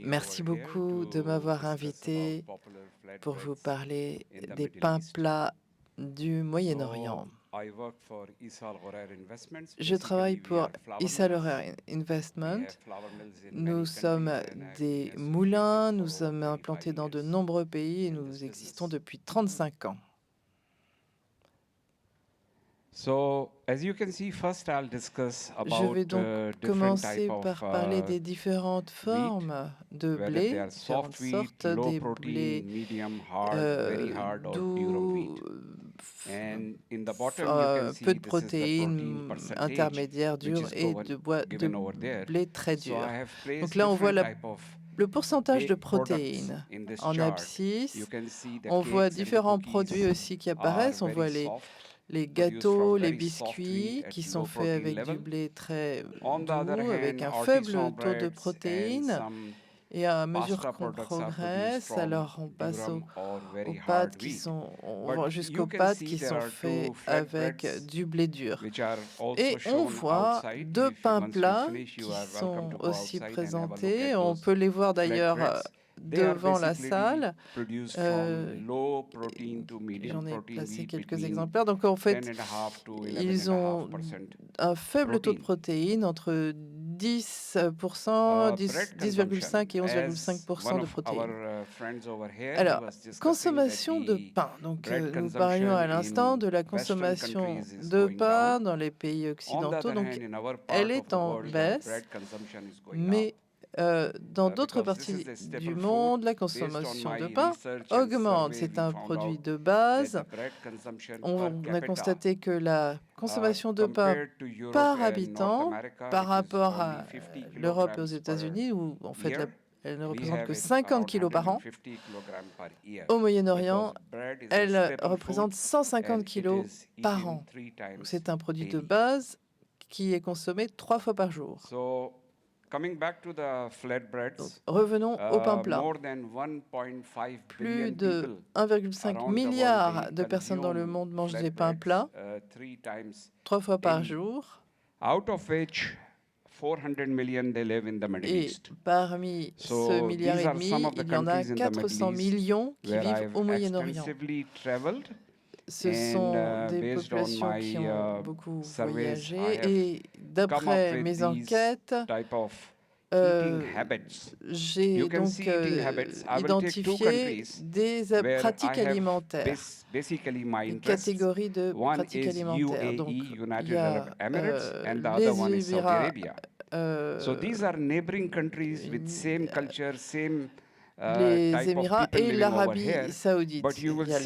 Merci beaucoup de m'avoir invité pour vous parler des pains plats du Moyen-Orient. Je travaille pour Issa Lorer Investment. Nous sommes des moulins, nous sommes implantés dans de nombreux pays et nous existons depuis 35 ans. Je vais donc commencer par parler des différentes formes de blé, différentes sortes des blés doux, peu de protéines, intermédiaires, durs et de blé très dur. Donc là, on voit le pourcentage de protéines. En abscisse, on voit différents produits aussi qui apparaissent. On voit les gâteaux, les biscuits qui sont faits avec du blé très doux, avec un faible taux de protéines. Et à mesure qu'on progresse, alors on passe aux pâtes on va jusqu'aux pâtes qui sont faites avec du blé dur. Et on voit deux pains plats qui sont aussi présentés. On peut les voir d'ailleurs devant la salle. J'en ai placé quelques exemplaires. Donc en fait, ils ont un faible taux de protéines, entre 10%, 10,5 et 11,5% de protéines. Alors, consommation de pain. Donc, nous parlions à l'instant de la consommation de pain dans les pays occidentaux. Donc, elle est en baisse, mais dans d'autres parties du monde, la consommation de pain augmente. C'est un produit de base. On a constaté que la consommation de pain par habitant, par rapport à l'Europe et aux États-Unis, où en fait elle ne représente que 50 kilos par an, au Moyen-Orient, elle représente 150 kilos par an. C'est un produit de base qui est consommé 3 fois par jour. Donc, revenons au pain plat. Plus de 1,5 milliard de personnes dans le monde mangent des pains plats 3 fois par jour. Et parmi ce milliard et demi, il y en a 400 millions qui vivent au Moyen-Orient. Ce sont des populations qui ont beaucoup voyagé et d'après mes enquêtes, j'ai donc identifié des pratiques alimentaires, une catégorie de pratiques alimentaires. Donc, il y a les Émirats, les Émirats et l'Arabie saoudite. Il y a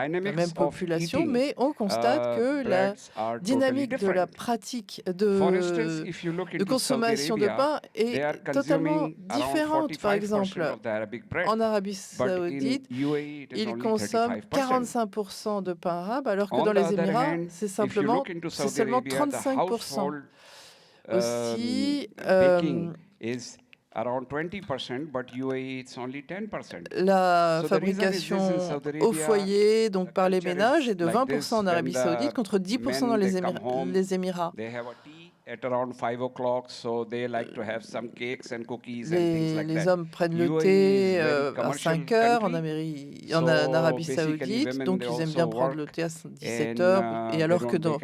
la même population, mais on constate que la dynamique de la pratique de consommation de pain est totalement différente. Par exemple, en Arabie saoudite, ils consomment 45% de pain arabe, alors que dans les Émirats, c'est seulement 35%. Aussi, la fabrication au foyer, donc par les ménages, est de 20% en Arabie saoudite contre 10% dans les Émirats. Les hommes prennent le thé à 5 heures en Arabie saoudite, donc ils aiment bien prendre le thé à 17 heures, et alors que dans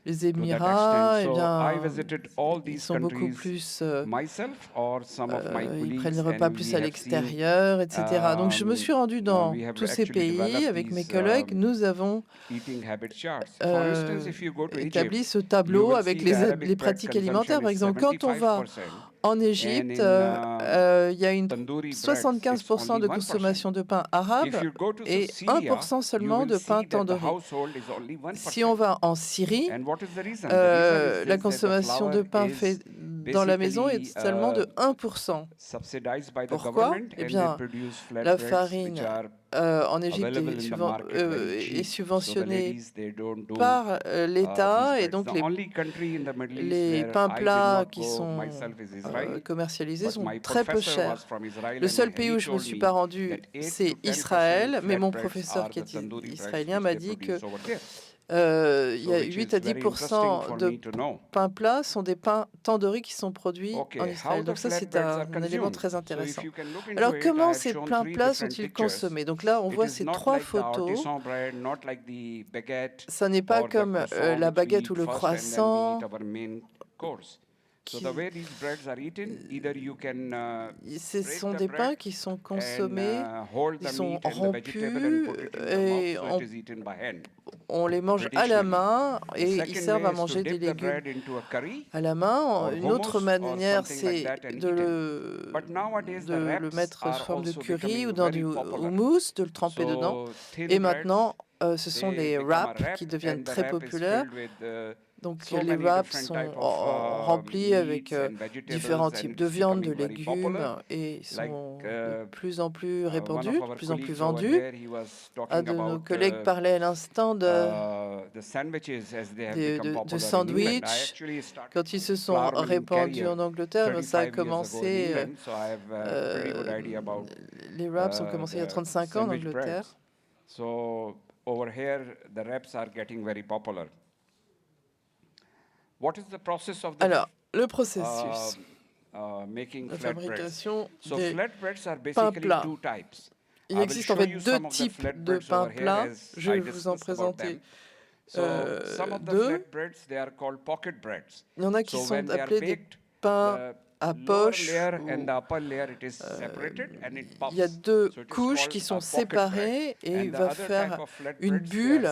les Émirats, eh bien, ils sont beaucoup plus, ils prennent les repas plus à l'extérieur, etc. Donc, je me suis rendue dans tous ces pays avec mes collègues. Nous avons établi ce tableau avec les pratiques alimentaires. Par exemple, quand on va en Égypte, il y a 75% de consommation de pain arabe et 1% seulement de pain tandoori. Si on va en Syrie, la consommation de pain fait dans la maison est seulement de 1%. Pourquoi? Eh bien, la farine en Égypte est subventionnée par l'État, et donc les pains plats qui sont commercialisés sont très peu chers. Le seul pays où je ne me suis pas rendue, c'est Israël, mais mon professeur qui est israélien m'a dit que il y a 8 à 10% de pains plats sont des pains tandoori qui sont produits en Israël. Donc ça, c'est un élément très intéressant. Alors, comment ces pains plats sont-ils consommés? Donc là, on voit ces 3 photos. Ça n'est pas comme la baguette ou le croissant. Ce sont des pains qui sont consommés, ils sont rompus et on les mange à la main et ils servent à manger des légumes à la main. Une autre manière, c'est de le mettre sous forme de curry ou dans du houmous, de le tremper dedans. Et maintenant, ce sont les wraps qui deviennent très populaires. Donc les wraps sont remplis avec différents types de viande, de légumes et sont de plus en plus répandus, de plus en plus vendus. Un de nos collègues parlait à l'instant de sandwichs. Quand ils se sont répandus en Angleterre, ça a commencé, les wraps ont commencé il y a 35 ans en Angleterre. Alors, le processus de fabrication des pains plats. Il existe en fait 2 types de pains plats. Je vais vous en présenter 2. Il y en a qui sont appelés des pains à poche. Il y a 2 couches qui sont séparées et il va faire une bulle.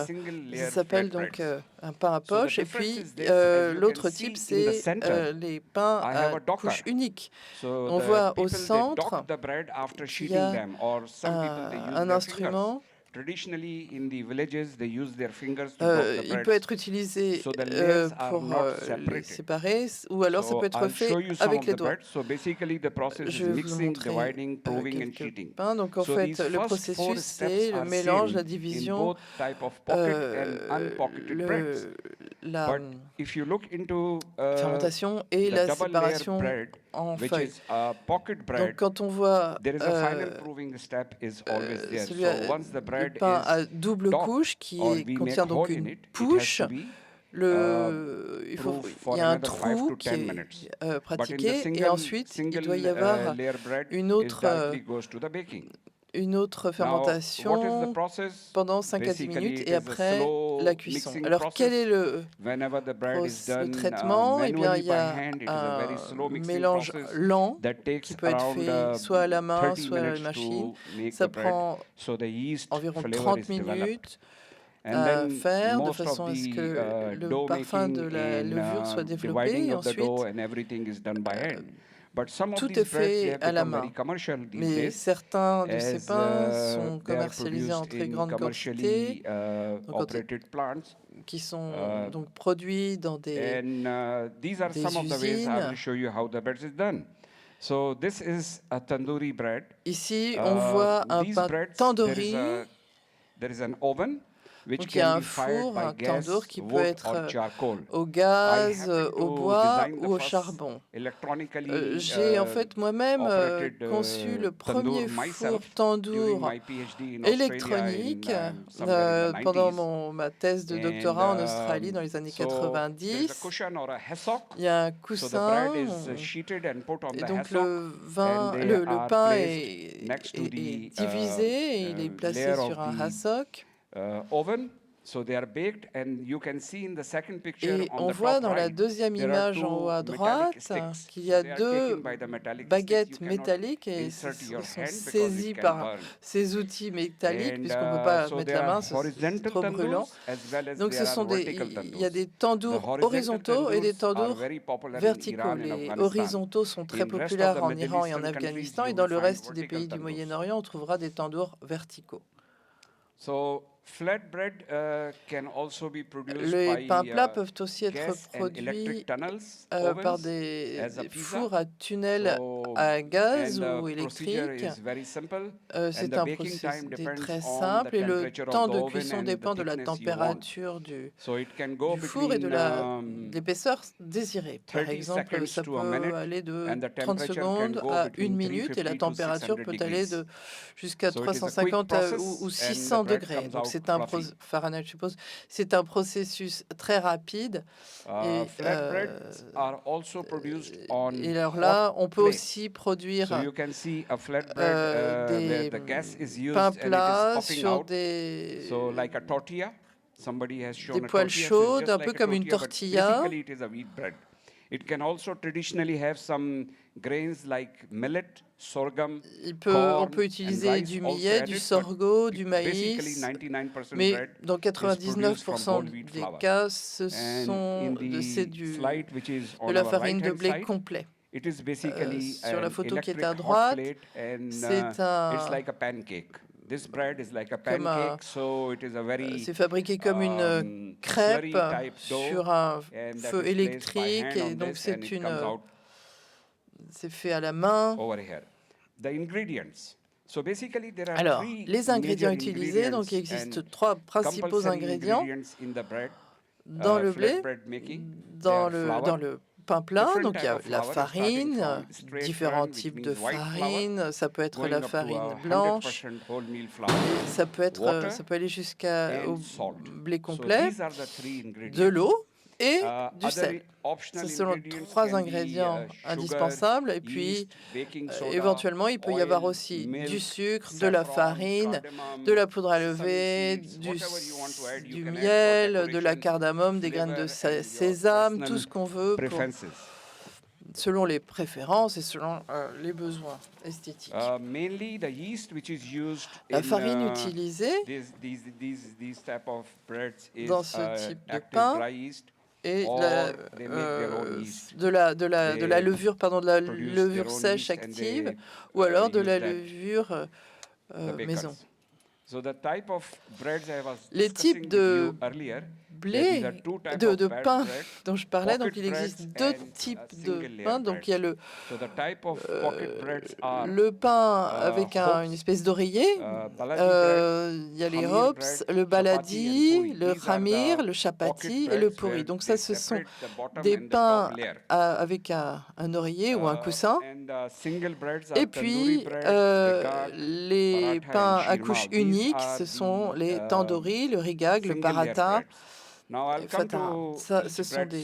Ça s'appelle donc un pain à poche. Et puis l'autre type, c'est les pains à couche unique. On voit au centre qu'il y a un instrument. Il peut être utilisé pour les séparer, ou alors ça peut être fait avec les doigts. Je vais vous montrer quelques pains. Donc en fait, le processus, c'est le mélange, la division, la fermentation et la séparation en feuilles. Donc quand on voit le pain à double couche qui contient donc une couche, il y a un trou qui est pratiqué et ensuite il doit y avoir une autre fermentation pendant 5 à 10 minutes et après la cuisson. Alors quel est le traitement? Eh bien, il y a un mélange lent qui peut être fait soit à la main, soit à la machine. Ça prend environ 30 minutes à faire de façon à ce que le parfum de la levure soit développé et ensuite tout est fait à la main. Mais certains de ces pains sont commercialisés en très grande quantité, qui sont donc produits dans des usines. Ici, on voit un pain tandoori. Donc il y a un four, un tandoor qui peut être au gaz, au bois ou au charbon. J'ai en fait moi-même conçu le premier four tandoor électronique pendant ma thèse de doctorat en Australie dans les années 90. Il y a un coussin et donc le pain est divisé et il est placé sur un hassock. Et on voit dans la deuxième image en haut à droite qu'il y a 2 baguettes métalliques et ils sont saisis par ces outils métalliques puisqu'on ne peut pas mettre la main, c'est trop brûlant. Donc il y a des tandoors horizontaux et des tandoors verticaux. Les horizontaux sont très populaires en Iran et en Afghanistan et dans le reste des pays du Moyen-Orient, on trouvera des tandoors verticaux. Les pains plats peuvent aussi être produits par des fours à tunnels à gaz ou électrique. C'est un procédé très simple et le temps de cuisson dépend de la température du four et de l'épaisseur désirée. Par exemple, ça peut aller de 30 secondes à 1 minute et la température peut aller jusqu'à 350 ou 600 degrés. Donc c'est un Fahrenheit, je suppose. C'est un processus très rapide. Et alors là, on peut aussi produire des pains plats sur des poêles chaudes, un peu comme une tortilla. It can also traditionally have some grains like millet, sorghum, on peut utiliser du millet, du sorgho, du maïs, mais dans 99% des cas, c'est de la farine de blé complet. Sur la photo qui est à droite, c'est fabriqué comme une crêpe sur un feu électrique et donc c'est fait à la main. Alors, les ingrédients utilisés, donc il existe 3 principaux ingrédients dans le blé, dans le pain plat. Donc il y a la farine, différents types de farine. Ça peut être la farine blanche, ça peut aller jusqu'au blé complet, de l'eau et du sel. Ce sont les 3 ingrédients indispensables. Et puis, éventuellement, il peut y avoir aussi du sucre, de la farine, de la poudre à lever, du miel, de la cardamome, des graines de sésame, tout ce qu'on veut selon les préférences et selon les besoins esthétiques. La farine utilisée dans ce type de pain et de la levure sèche active ou alors de la levure maison. Les types de blé, de pain dont je parlais, donc il existe 2 types de pain. Donc il y a le pain avec une espèce d'oreiller, il y a les hops, le baladi, le khamir, le chapati et le puri. Donc ça, ce sont des pains avec un oreiller ou un coussin. Et puis les pains à couche unique, ce sont les tandoori, le rigag, le paratha. Ça, ce sont des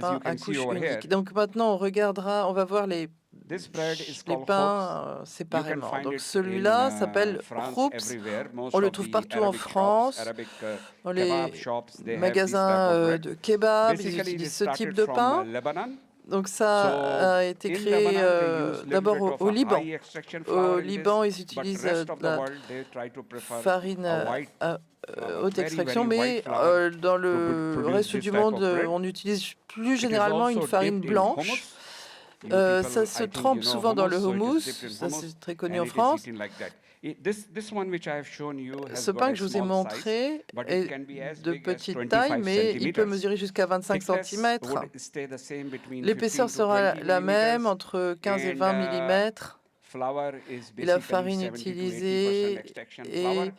pains à couche unique. Donc maintenant, on va voir les pains séparément. Donc celui-là s'appelle khubz. On le trouve partout en France, dans les magasins de kebab. Ils utilisent ce type de pain. Donc ça a été créé d'abord au Liban. Au Liban, ils utilisent de la farine haute extraction, mais dans le reste du monde, on utilise plus généralement une farine blanche. Ça se trempe souvent dans le houmous, ça c'est très connu en France. Ce pain que je vous ai montré est de petite taille, mais il peut mesurer jusqu'à 25 cm. L'épaisseur sera la même, entre 15 et 20 mm. Et la farine utilisée est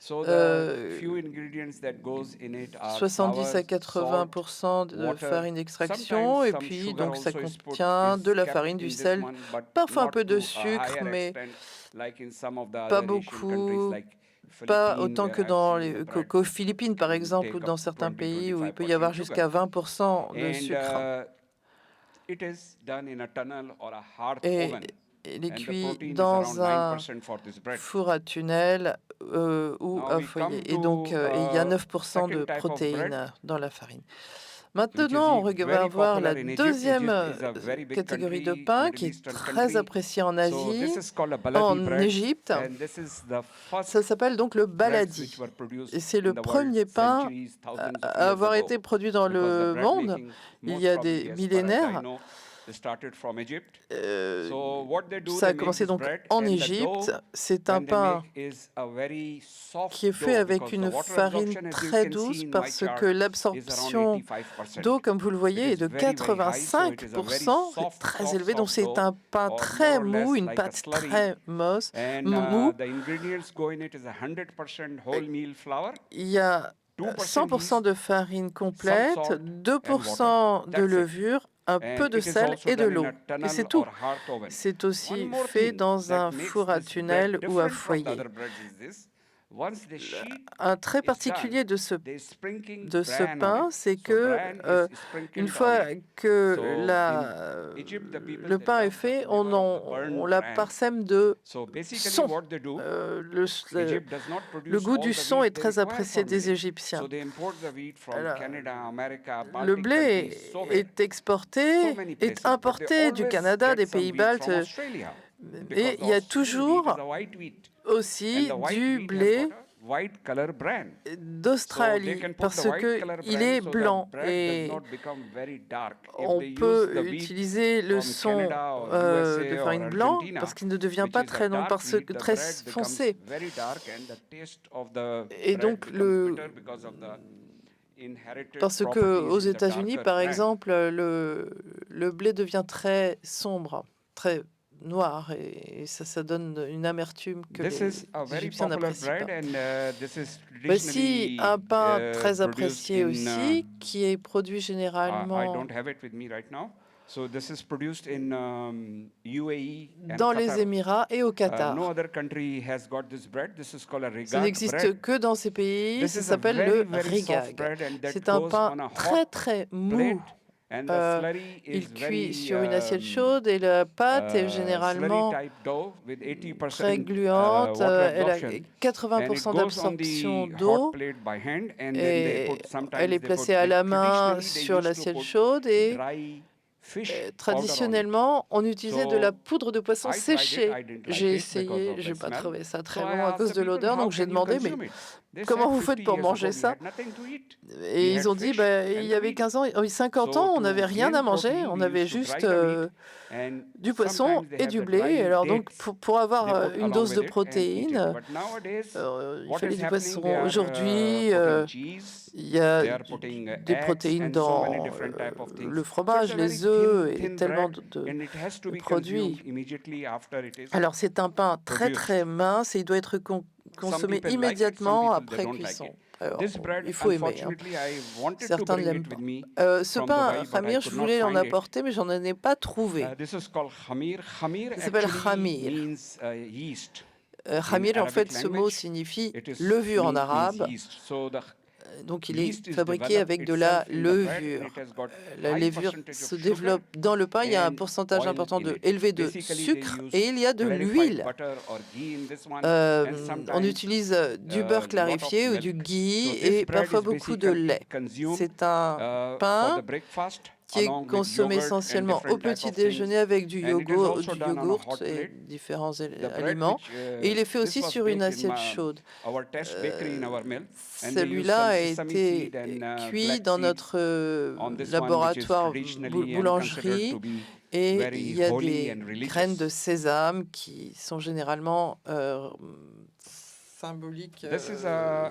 70 à 80% de farine d'extraction. Et puis, donc, ça contient de la farine, du sel, parfois un peu de sucre, mais pas beaucoup, pas autant que qu'aux Philippines, par exemple, ou dans certains pays où il peut y avoir jusqu'à 20% de sucre. Et il est cuit dans un four à tunnel ou un foyer. Et donc, il y a 9% de protéines dans la farine. Maintenant, on va voir la deuxième catégorie de pain qui est très appréciée en Asie, en Égypte. Ça s'appelle donc le baladi. Et c'est le premier pain à avoir été produit dans le monde il y a des millénaires. Ça a commencé donc en Égypte. C'est un pain qui est fait avec une farine très douce parce que l'absorption d'eau, comme vous le voyez, est de 85%, c'est très élevé. Donc c'est un pain très mou, une pâte très mou. Il y a 100% de farine complète, 2% de levure, un peu de sel et de l'eau. Et c'est tout. C'est aussi fait dans un four à tunnel ou à foyer. Un trait particulier de ce pain, c'est que une fois que le pain est fait, on la parsème de son. Le goût du son est très apprécié des Égyptiens. Alors, le blé est exporté, est importé du Canada, des pays baltes, et il y a toujours aussi du blé d'Australie parce qu'il est blanc et on peut utiliser le son de farine blanc parce qu'il ne devient pas très long, très foncé. Et donc parce que aux États-Unis, par exemple, le blé devient très sombre, très noir, et ça donne une amertume que les Égyptiens n'apprécient pas. Voici un pain très apprécié aussi, qui est produit généralement dans les Émirats et au Qatar. Ça n'existe que dans ces pays, ça s'appelle le rigag. C'est un pain très très mou. Il cuit sur une assiette chaude et la pâte est généralement très gluante. Elle a 80% d'absorption d'eau et elle est placée à la main sur l'assiette chaude et traditionnellement, on utilisait de la poudre de poisson séchée. J'ai essayé, je n'ai pas trouvé ça très bon à cause de l'odeur, donc j'ai demandé, mais comment vous faites pour manger ça? Et ils ont dit, il y avait 15 ans, 50 ans, on n'avait rien à manger, on avait juste du poisson et du blé. Alors donc, pour avoir une dose de protéines, il fallait du poisson. Aujourd'hui, il y a des protéines dans le fromage, les œufs et tellement de produits. Alors c'est un pain très très mince et il doit être consommé immédiatement après cuisson. Alors, il faut aimer. Certains ne l'aiment pas. Ce pain, khamir, je voulais en apporter, mais j'en ai pas trouvé. Ça s'appelle khamir. Khamir, en fait, ce mot signifie levure en arabe. Donc, il est fabriqué avec de la levure. La levure se développe dans le pain. Il y a un pourcentage important élevé de sucre et il y a de l'huile. On utilise du beurre clarifié ou du ghee et parfois beaucoup de lait. C'est un pain qui est consommé essentiellement au petit déjeuner avec du yogourt et différents aliments. Et il est fait aussi sur une assiette chaude. Celui-là a été cuit dans notre laboratoire boulangerie et il y a des graines de sésame qui sont généralement symboliques,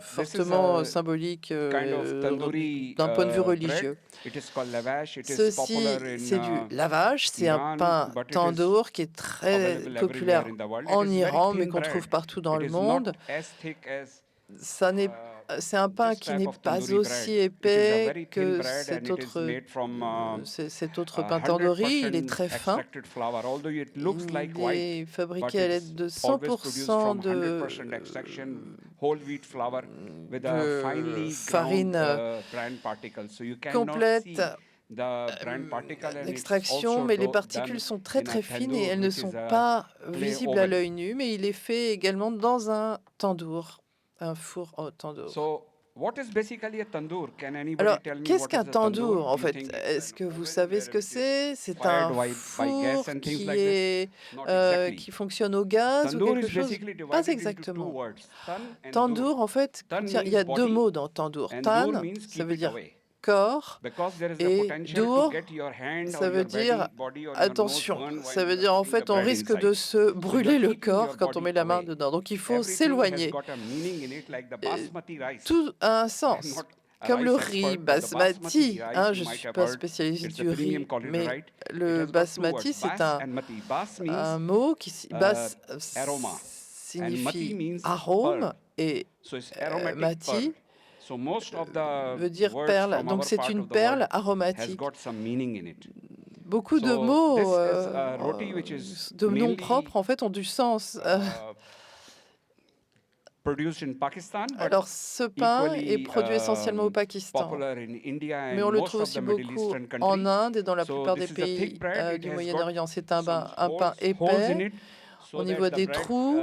fortement symboliques d'un point de vue religieux. Ceci, c'est du lavash, c'est un pain tandoor qui est très populaire en Iran, mais qu'on trouve partout dans le monde. C'est un pain qui n'est pas aussi épais que cet autre pain tandoori. Il est très fin. Il est fabriqué à l'aide de 100% de farine complète d'extraction, mais les particules sont très très fines et elles ne sont pas visibles à l'œil nu, mais il est fait également dans un tandoor. Un four au tandoor. Alors, qu'est-ce qu'un tandoor, en fait? Est-ce que vous savez ce que c'est? C'est un four qui fonctionne au gaz ou quelque chose? Pas exactement. Tandoor, en fait, il y a deux mots dans tandoor. Tan, ça veut dire corps. Et dur, ça veut dire attention. Ça veut dire en fait on risque de se brûler le corps quand on met la main dedans. Donc il faut s'éloigner. Tout a un sens. Comme le riz basmati, je ne suis pas spécialiste du riz, mais le basmati, c'est un mot qui signifie arôme et mati veut dire perle. Donc c'est une perle aromatique. Beaucoup de mots, de noms propres, en fait, ont du sens. Alors, ce pain est produit essentiellement au Pakistan, mais on le trouve aussi beaucoup en Inde et dans la plupart des pays du Moyen-Orient. C'est un pain épais, au niveau des trous,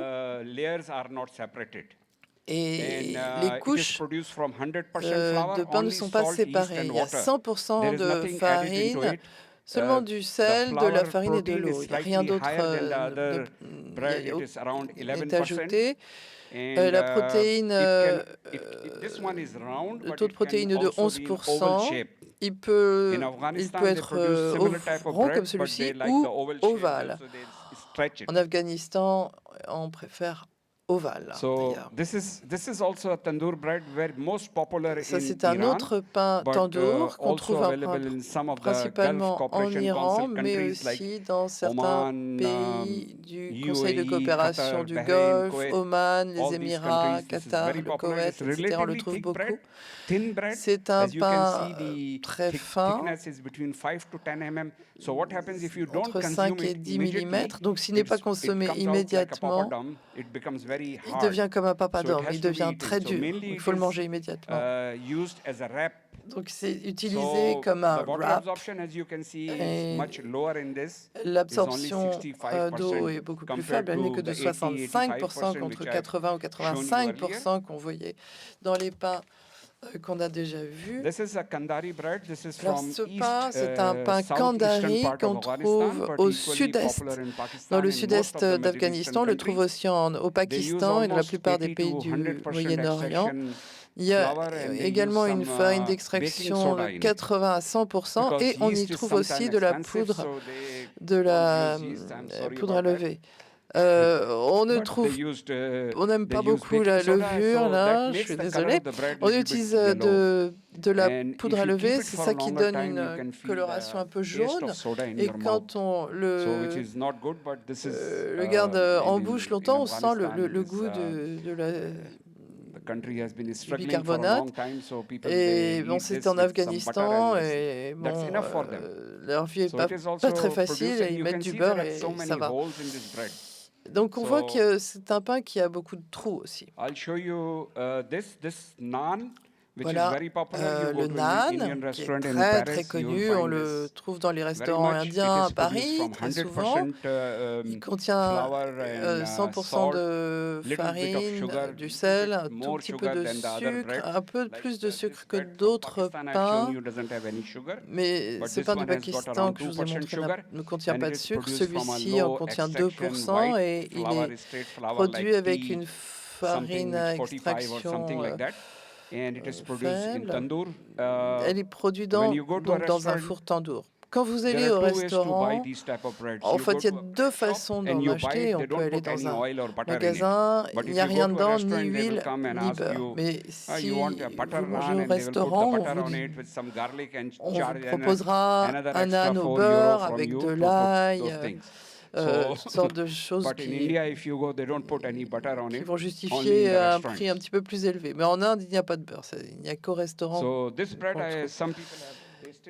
et les couches de pain ne sont pas séparées. Il y a 100% de farine, seulement du sel, de la farine et de l'eau. Il n'y a rien d'autre n'est ajouté. La protéine, le taux de protéine est de 11%. Il peut être rond comme celui-ci ou ovale. En Afghanistan, on préfère ovale. Ça, c'est un autre pain tandoor qu'on trouve principalement en Iran, mais aussi dans certains pays du Conseil de coopération du Golfe, Oman, les Émirats, Qatar, le Koweït, etc. On le trouve beaucoup. C'est un pain très fin, entre 5 et 10 mm. Donc, s'il n'est pas consommé immédiatement, il devient comme un papadum, il devient très dur. Il faut le manger immédiatement. Donc, c'est utilisé comme un wrap. L'absorption d'eau est beaucoup plus faible, elle n'est que de 65% contre 80 ou 85% qu'on voyait dans les pains qu'on a déjà vu. Alors, ce pain, c'est un pain kandari qu'on trouve au sud-est, dans le sud-est d'Afghanistan. On le trouve aussi au Pakistan et dans la plupart des pays du Moyen-Orient. Il y a également une farine d'extraction de 80 à 100% et on y trouve aussi de la poudre à lever. On n'aime pas beaucoup la levure, là, je suis désolée. On utilise de la poudre à lever, c'est ça qui donne une coloration un peu jaune. Et quand on le garde en bouche longtemps, on sent le goût de la bicarbonate. Et bon, c'est en Afghanistan et bon, leur vie n'est pas très facile. Et ils mettent du beurre et ça va. Donc on voit que c'est un pain qui a beaucoup de trous aussi. Voilà le naan, qui est très très connu. On le trouve dans les restaurants indiens à Paris très souvent. Il contient 100% de farine, du sel, un tout petit peu de sucre, un peu plus de sucre que d'autres pains. Mais ce pain du Pakistan que je vous ai montré ne contient pas de sucre. Celui-ci en contient 2% et il est produit avec une farine à extraction faible. Elle est produite donc dans un four tandoor. Quand vous allez au restaurant, en fait, il y a deux façons d'en acheter. On peut aller dans un magasin, il n'y a rien dedans, ni huile, ni beurre. Mais si vous mangez au restaurant, on vous proposera un naan au beurre avec de l'ail, toutes sortes de choses qui vont justifier un prix un petit peu plus élevé. Mais en Inde, il n'y a pas de beurre. Il n'y a qu'au restaurant.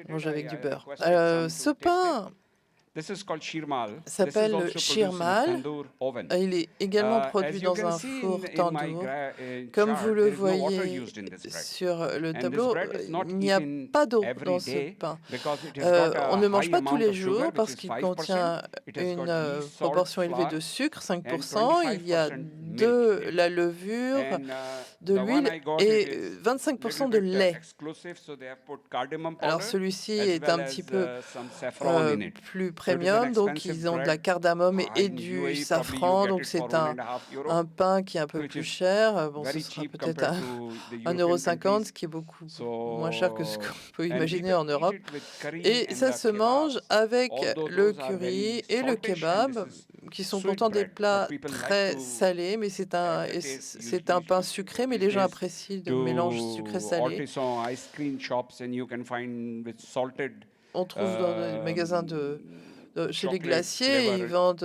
Mange avec du beurre. Ce pain s'appelle le shirmal. Il est également produit dans un four tandoor. Comme vous le voyez sur le tableau, il n'y a pas d'eau dans ce pain. On ne mange pas tous les jours parce qu'il contient une proportion élevée de sucre, 5%. Il y a de la levure, de l'huile et 25% de lait. Alors celui-ci est un petit peu plus premium, donc ils ont de la cardamome et du safran, donc c'est un pain qui est un peu plus cher. Bon, ce sera peut-être à 1,50 €, ce qui est beaucoup moins cher que ce qu'on peut imaginer en Europe. Et ça se mange avec le curry et le kebab, qui sont pourtant des plats très salés, mais c'est un pain sucré, mais les gens apprécient le mélange sucré-salé. On trouve dans les magasins chez les glaciers, ils vendent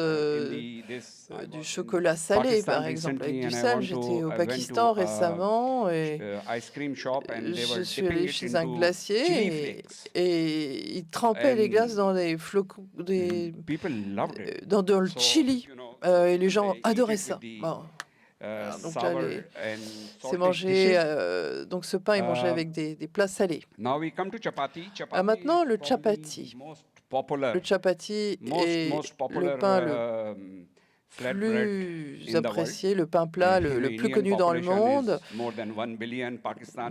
du chocolat salé, par exemple, avec du sel. J'étais au Pakistan récemment et je suis allée chez un glacier et ils trempaient les glaces dans des flocons, dans le chili. Et les gens adoraient ça. Bon. Voilà, donc là, c'est mangé, donc ce pain est mangé avec des plats salés. Maintenant, le chapati. Le chapati est le pain le plus apprécié, le pain plat le plus connu dans le monde.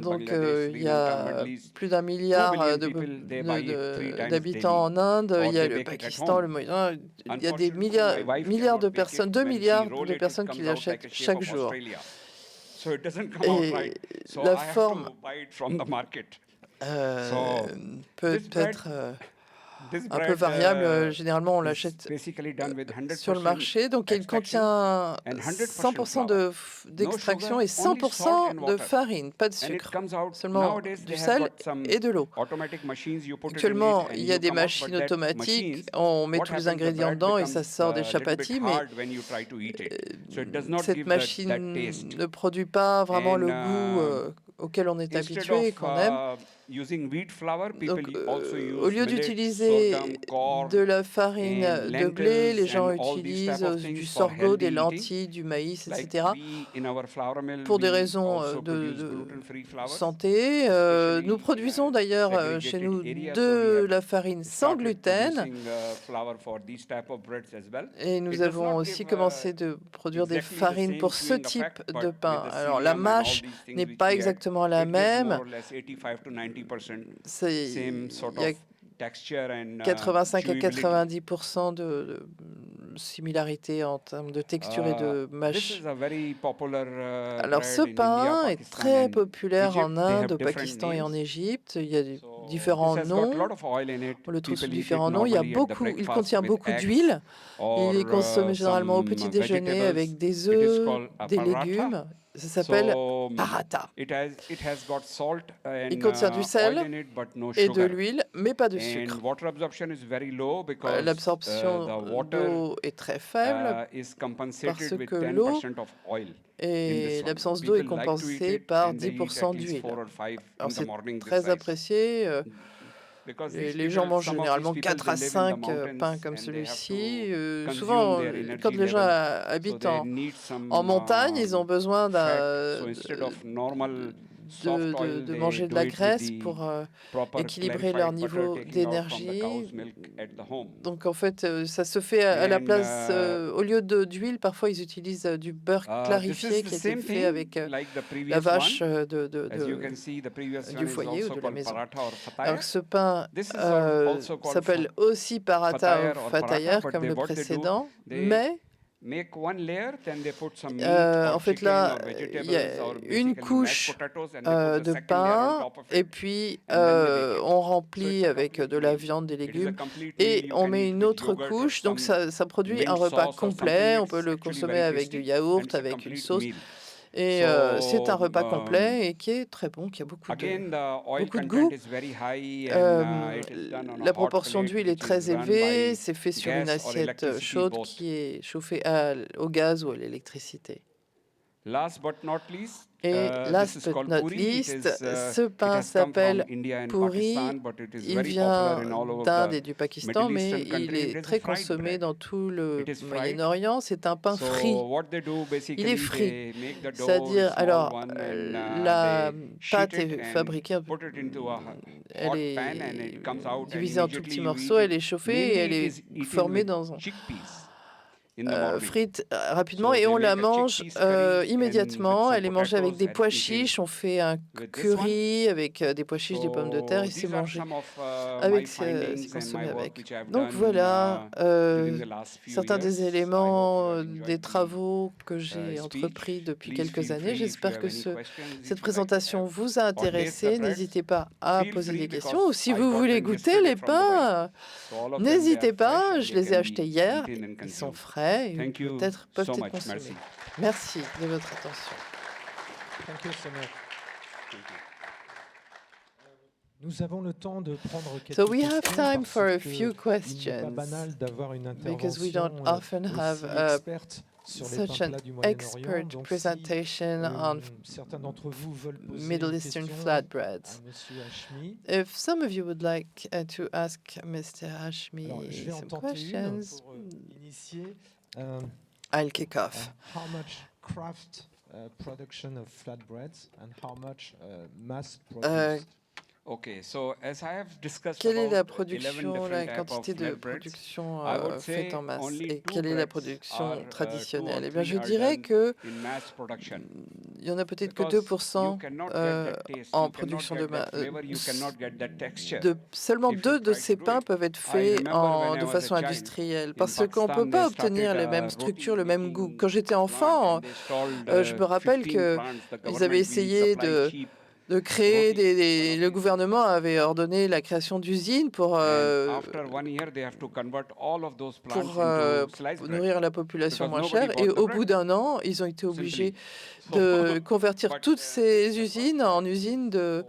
Donc, il y a plus d'1 milliard d'habitants en Inde. Il y a le Pakistan, le Moyen-Orient. Il y a des milliards de personnes, 2 milliards de personnes qui l'achètent chaque jour. Et la forme peut être un peu variable. Généralement, on l'achète sur le marché. Donc, il contient 100% d'extraction et 100% de farine, pas de sucre, seulement du sel et de l'eau. Actuellement, il y a des machines automatiques. On met tous les ingrédients dedans et ça sort des chapatis, mais cette machine ne produit pas vraiment le goût auquel on est habitué et qu'on aime. Donc, au lieu d'utiliser de la farine de blé, les gens utilisent du sorgho, des lentilles, du maïs, etc. Pour des raisons de santé. Nous produisons d'ailleurs chez nous de la farine sans gluten. Et nous avons aussi commencé de produire des farines pour ce type de pain. Alors, la mâche n'est pas exactement la même. Il y a 85 à 90% de similarité en termes de texture et de mâche. Alors, ce pain est très populaire en Inde, au Pakistan et en Égypte. Il y a différents noms. On le trouve sous différents noms. Il contient beaucoup d'huile. Il est consommé généralement au petit déjeuner avec des œufs, des légumes. Ça s'appelle paratha. Il contient du sel et de l'huile, mais pas de sucre. L'absorption d'eau est très faible parce que l'eau et l'absence d'eau est compensée par 10% d'huile. Alors c'est très apprécié. Les gens mangent généralement 4 à 5 pains comme celui-ci. Souvent, quand les gens habitent en montagne, ils ont besoin de manger de la graisse pour équilibrer leur niveau d'énergie. Donc en fait, ça se fait à la place, au lieu d'huile, parfois ils utilisent du beurre clarifié qui a été fait avec la vache du foyer ou de la maison. Alors ce pain s'appelle aussi paratha ou fatayar comme le précédent, mais en fait, là, il y a une couche de pain et puis on remplit avec de la viande, des légumes et on met une autre couche. Donc, ça produit un repas complet. On peut le consommer avec du yaourt, avec une sauce. Et c'est un repas complet et qui est très bon, qui a beaucoup de goût. La proportion d'huile est très élevée. C'est fait sur une assiette chaude qui est chauffée au gaz ou à l'électricité. Et last but not least, ce pain s'appelle puri. Il vient d'Inde et du Pakistan, mais il est très consommé dans tout le Moyen-Orient. C'est un pain frit. Il est frit. C'est-à-dire, alors, la pâte est fabriquée, elle est divisée en tout petits morceaux, elle est chauffée et elle est formée dans frites rapidement et on la mange immédiatement. Elle est mangée avec des pois chiches. On fait un curry avec des pois chiches, des pommes de terre et c'est mangé avec, c'est consommé avec. Donc voilà certains des éléments des travaux que j'ai entrepris depuis quelques années. J'espère que cette présentation vous a intéressé. N'hésitez pas à poser des questions ou si vous voulez goûter les pains, n'hésitez pas. Je les ai achetés hier. Ils sont frais et peut-être peuvent être consommés. Merci de votre attention. Nous avons le temps de prendre quelques So we questions have time for a few il n'est questions pas banal d'avoir une because we don't intervention often have aussi experte sur les such pains an plats du Moyen-Orient. expert Donc, presentation on certains d'entre vous veulent poser Middle une Eastern question flatbreads. à Monsieur Hashmi. If some of you would like to ask Mr. Hashmi Alors, je vais en some tenter questions, une pour initier. I'll kick off. How much craft production of flatbreads and how much mass produced? Okay, so as I have discussed Quelle est la about 11 production, different la types of quantité de flatbreads, production I would faite say en masse only et two quelle est la breads production are, 2 or traditionnelle? Eh bien, 3 je are dirais done que in mass production. il y en a peut-être que Because 2% you cannot get that taste, en you cannot production get de that masse. flavor, you cannot get that texture. Seulement if you 2 de try to ces do pains it. peuvent être I faits remember when I de was a façon child, industrielle in parce qu'on ne peut Pakistan, pas they obtenir started les mêmes roti structures, le même goût. making Quand j'étais plant enfant, and they installed je me rappelle 15 qu'ils plants. The avaient government will essayé supply cheap de créer roti. le gouvernement avait ordonné la création d'usines pour After 1 year, they have to convert all of those plants into sliced bread nourrir la population because moins nobody chère. Et bought the au bread. bout d'un an, ils ont été obligés Simply. de convertir But, toutes ces usines en usines de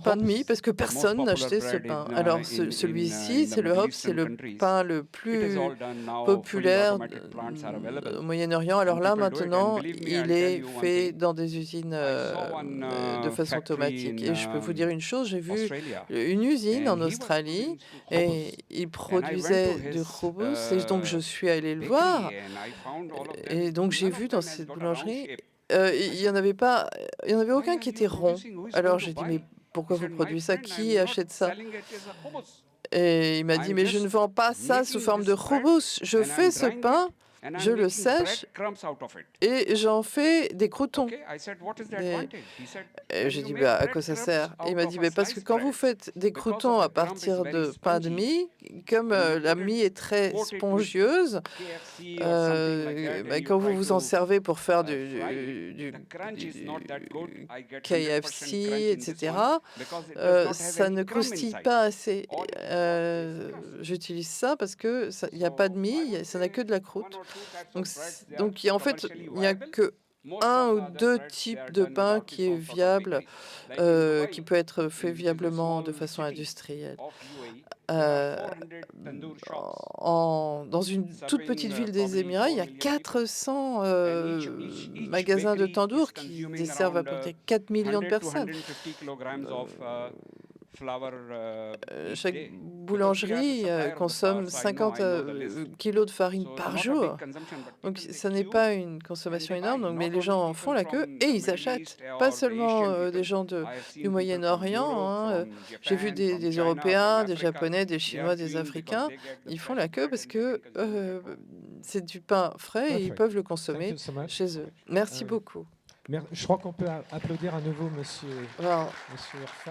pain de mie parce que the most personne popular n'achetait ce bread pain. in, Alors in celui-ci, the c'est le Middle Hof, c'est Eastern le countries. pain le It is plus all done now, fully populaire automated plants are available. au Moyen-Orient. Alors And là, people do it. And maintenant, believe me, il I'll tell est you one fait thing. dans des usines I saw one de façon factory automatique. in Et je peux vous dire une chose, j'ai vu Australia, une usine and en he was Australie producing et hummus. il And I went to produisait du his hummus et donc je suis allée le voir bakery and I found all of et them. donc j'ai None vu of dans them has cette got a round boulangerie, shape. il y en avait pas, il y en avait Why aucun are qui you était rond. producing? Who is Alors going to j'ai dit buy? mais pourquoi He vous said, my produisez ça? friend, Qui I'm not achète ça? selling it as a hummus. Et il m'a dit I'm mais je ne just vends pas ça sous making forme de this bread hummus. Je and fais I'm ce drying pain, it and je I'm le making sèche breadcrumbs out of it. et j'en fais des croûtons. Okay, I said, what is the Des- advantage? He said, Et when j'ai you dit, make bah, à quoi ça breadcrumbs sert? Et il out m'a of dit, a mais parce que sliced quand vous bread, faites des because croûtons of à the crumb is partir very de pain de spongy, mie, comme and you la put it, mie est très coat it with spongieuse, KFC or something like that, bah, and you quand vous try vous en to servez pour faire fry it, the crunch is not that good. I get 100% KFC, crunch in this etc., one because it does not have ça any ne crumb croustille inside. pas assez. All you got is crust. J'utilise ça parce que il n'y a pas de So I mie, would ça n'a que de la say one croûte. or two types Donc, of breads, they are donc en fait, commercially il n'y a viable. que Most un of ou the other deux breads, they types are de done pain without qui this est sort of viable, bakery. Like in qui Dubai, peut être fait which is a viablement de small façon city industrielle. of UAE, there Euh, are 400 tandoor shops dans une toute serving petite ville des probably Émirats, il y 4 a million people. 400 And each magasins de bakery tandoor is qui consuming desservent à around peu près 4 millions de 100 to personnes. 150 kilograms of flour each Chaque day. Because we are the boulangerie supplier of the flour, consomme so I 50 know the list. kilos de farine So par not a big jour. consumption, but Donc, people they ça n'est queue pas une and consommation they buy. énorme, donc, mais Not les gens only en font people la queue from et the ils Middle achètent. East Pas or the seulement Asian des people. gens I have du seen people from Moyen-Orient, Europe, from j'ai vu Japan, des from China, Européens, from des Africa. Japonais, des They are Chinois, des queuing because Africains. they get the Ils font fresh la queue bread parce and they que can consume it at home. c'est du pain frais et ils Perfect. peuvent le Thank consommer you so much. chez eux. Merci beaucoup. Je crois qu'on peut applaudir à nouveau Monsieur Alors, Irfan.